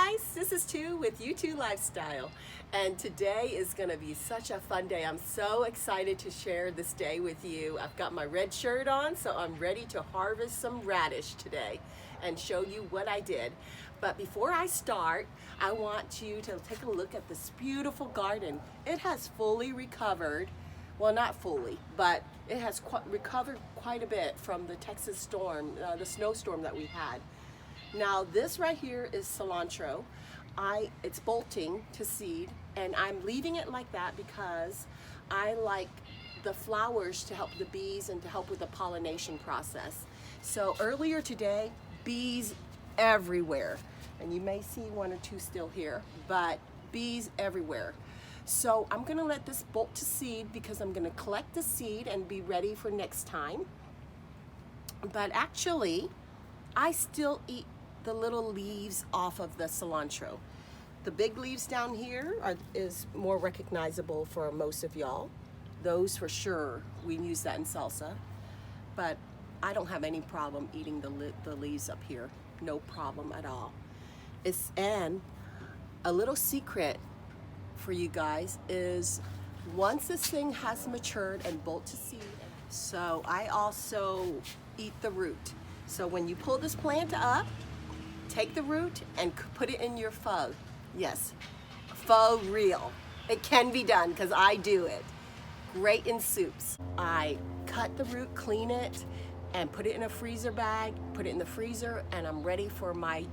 guys, this is Tu with U2 Lifestyle, and today is going to be such a fun day. I'm so excited to share this day with you. I've got my red shirt on, so I'm ready to harvest some radish today and show you what I did. But before I start, I want you to take a look at this beautiful garden. It has fully recovered, well, not fully, but it has recovered quite a bit from the Texas storm, the snowstorm that we had. Now this right here is cilantro. It's bolting to seed, and I'm leaving it like that because I like the flowers to help the bees and to help with the pollination process. So earlier today, bees everywhere, and you may see one or two still here, but bees everywhere. So I'm gonna let this bolt to seed because I'm gonna collect the seed and be ready for next time. But actually, I still eat the little leaves off of the cilantro. The big leaves down here is more recognizable for most of y'all. Those for sure, we use that in salsa. But I don't have any problem eating the leaves up here. No problem at all. And a little secret for you guys is once this thing has matured and bolt to seed, so I also eat the root. So when you pull this plant up, take the root and put it in your pho. Yes, pho real. It can be done because I do it. Great in soups. I cut the root, clean it, and put it in a freezer bag, put it in the freezer, and I'm ready for my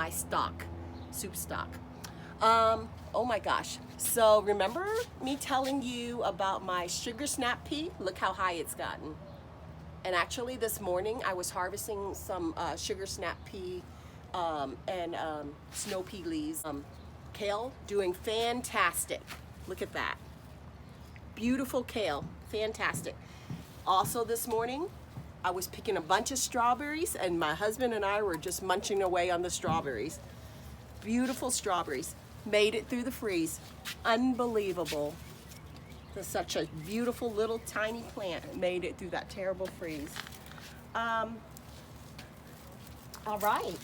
stock, soup stock. Oh my gosh. So remember me telling you about my sugar snap pea? Look how high it's gotten. And actually this morning I was harvesting some sugar snap pea and snow pea leaves. Kale doing fantastic. Look at that. Beautiful kale, fantastic. Also this morning, I was picking a bunch of strawberries and my husband and I were just munching away on the strawberries. Beautiful strawberries. Made it through the freeze. Unbelievable. That's such a beautiful little tiny plant. Made it through that terrible freeze. All right.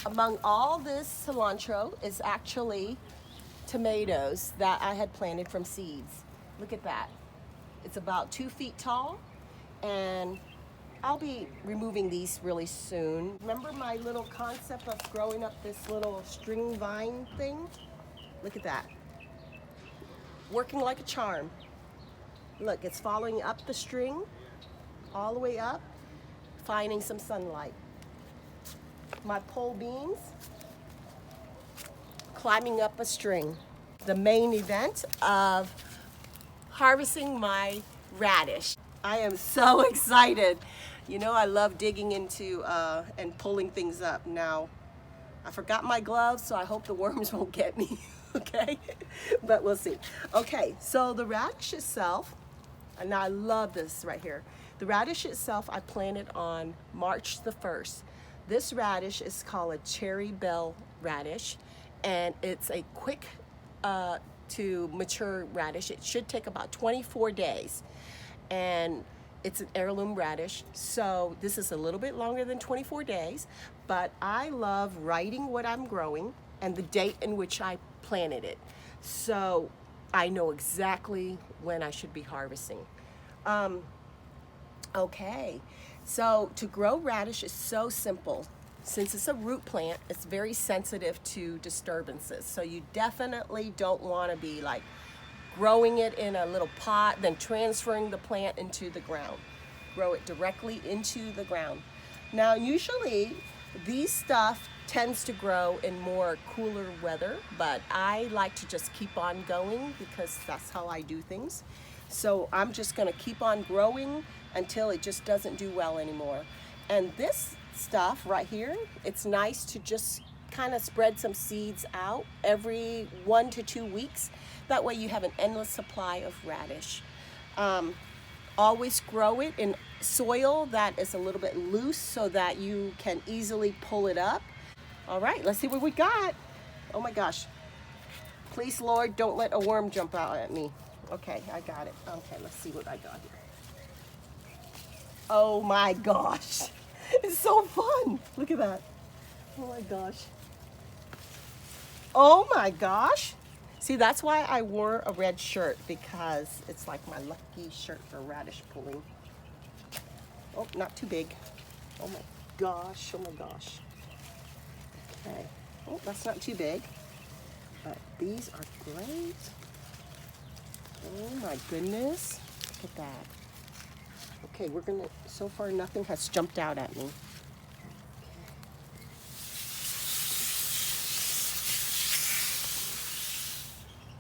Among all this cilantro is actually tomatoes that I had planted from seeds. Look at that. It's about 2 feet tall, and I'll be removing these really soon. Remember my little concept of growing up this little string vine thing? Look at that. Working like a charm. Look, it's following up the string, all the way up, finding some sunlight. My pole beans, climbing up a string. The main event of harvesting my radish. I am so excited. You know, I love digging into and pulling things up. Now, I forgot my gloves, so I hope the worms won't get me, okay? But we'll see. Okay, so the radish itself, and I love this right here. The radish itself, I planted on March the 1st. This radish is called a cherry bell radish, and it's a quick to mature radish. It should take about 24 days, and it's an heirloom radish, so this is a little bit longer than 24 days, but I love writing what I'm growing and the date in which I planted it, so I know exactly when I should be harvesting. Okay, so to grow radish is so simple. Since it's a root plant, it's very sensitive to disturbances, so you definitely don't want to be like growing it in a little pot, then transferring the plant into the ground. Grow it directly into the ground. Now, usually these stuff tends to grow in more cooler weather, but I like to just keep on going because that's how I do things. So I'm just gonna keep on growing until it just doesn't do well anymore. And this stuff right here, it's nice to just kind of spread some seeds out every 1 to 2 weeks. That way you have an endless supply of radish. Always grow it in soil that is a little bit loose so that you can easily pull it up. All right, let's see what we got. Oh my gosh. Please, Lord, don't let a worm jump out at me. Okay, I got it. Okay, let's see what I got here. Oh my gosh. It's so fun. Look at that. Oh my gosh. Oh my gosh. See, that's why I wore a red shirt, because it's like my lucky shirt for radish pulling. Oh, not too big. Oh my gosh, oh my gosh. Okay. Oh, that's not too big. But these are great. Oh my goodness. Look at that. Okay, we're gonna, so far nothing has jumped out at me.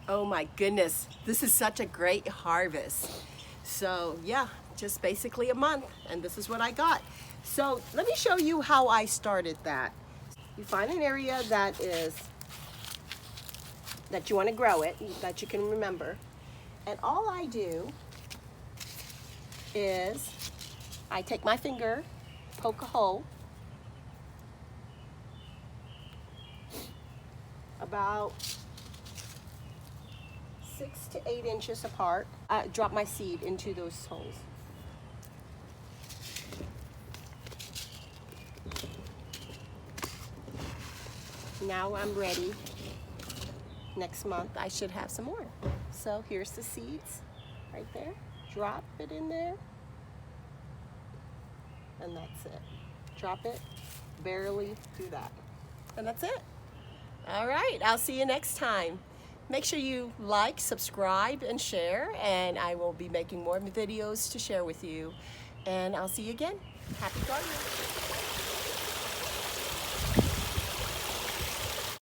Oh my goodness, this is such a great harvest. So yeah, just basically a month, and this is what I got. So let me show you how I started that. You find an area that you want to grow it, that you can remember. And all I do is I take my finger, poke a hole about 6 to 8 inches apart. I drop my seed into those holes. Now I'm ready. Next month I should have some more. So here's the seeds right there. Drop it in there. And that's it. Drop it, barely do that. And that's it. All right, I'll see you next time. Make sure you like, subscribe, and share, and I will be making more videos to share with you. And I'll see you again. Happy gardening.